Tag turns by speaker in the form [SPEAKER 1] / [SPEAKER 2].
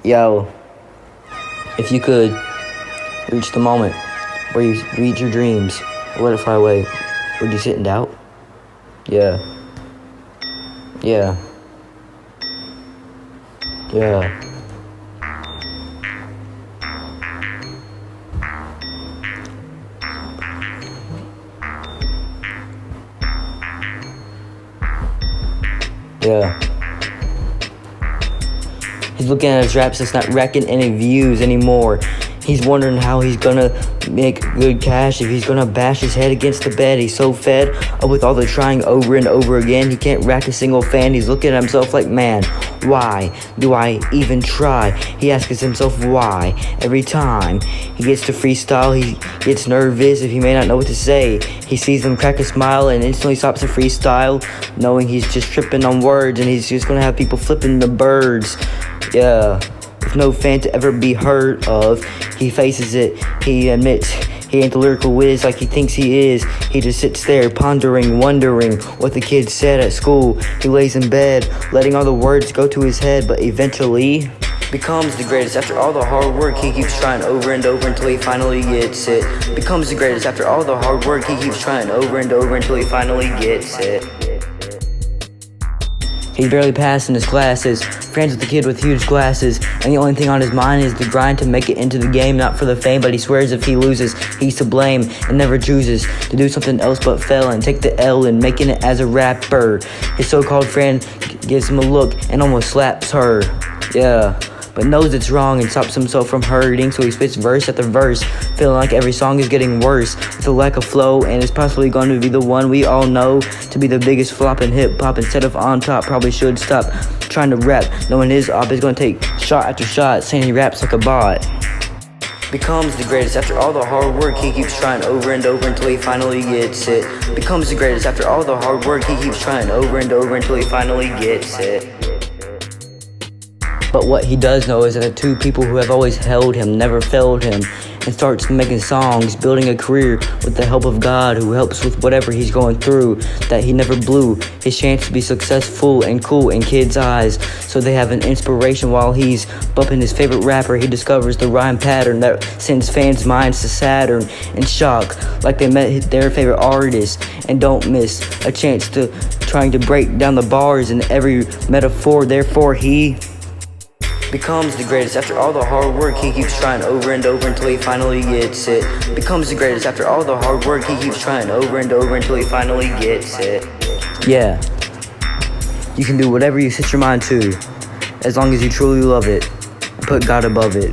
[SPEAKER 1] Yo, if you could reach the moment where you reach your dreams, or let it fly away, would you sit in doubt? Yeah. Yeah. Yeah. Yeah. He's looking at his raps that's not racking any views anymore. He's wondering how he's gonna make good cash if he's gonna bash his head against the bed. He's so fed up with all the trying over and over again. He can't rack a single fan. He's looking at himself like, man, why do I even try? He asks himself why. Every time he gets to freestyle, he gets nervous if he may not know what to say. He sees them crack a smile and instantly stops the freestyle, knowing he's just tripping on words and he's just gonna have people flipping the birds. Yeah. With no fan to ever be heard of, he faces it. He admits he ain't the lyrical whiz like he thinks he is. He just sits there pondering, wondering what the kids said at school. He lays in bed, letting all the words go to his head, but eventually becomes the greatest after all the hard work he keeps trying over and over until he finally gets it. Becomes the greatest after all the hard work he keeps trying over and over until he finally gets it. He's barely passing his classes, friends with the kid with huge glasses, and the only thing on his mind is the grind to make it into the game, not for the fame, but he swears if he loses, he's to blame, and never chooses to do something else but fail and take the L in making it as a rapper. His so-called friend gives him a look and almost slaps her, yeah, but knows it's wrong and stops himself from hurting, so he spits verse after verse, feeling like every song is getting worse, with a lack of flow, and is possibly going to be the one we all know to be the biggest flop in hip-hop. Instead of on top, probably should stop trying to rap, knowing his op is going to take shot after shot, saying he raps like a bot. Becomes the greatest after all the hard work he keeps trying over and over until he finally gets it. Becomes the greatest after all the hard work he keeps trying over and over until he finally gets it. But what he does know is that the two people who have always held him never failed him, and starts making songs, building a career with the help of God, who helps with whatever he's going through, that he never blew his chance to be successful and cool in kids' eyes, so they have an inspiration while he's bumping his favorite rapper. He discovers the rhyme pattern that sends fans' minds to Saturn in shock, like they met their favorite artist, and don't miss a chance to trying to break down the bars in every metaphor. Therefore he becomes the greatest after all the hard work he keeps trying over and over until he finally gets it. Becomes the greatest after all the hard work he keeps trying over and over until he finally gets it. Yeah. You can do whatever you set your mind to, as long as you truly love it and put God above it.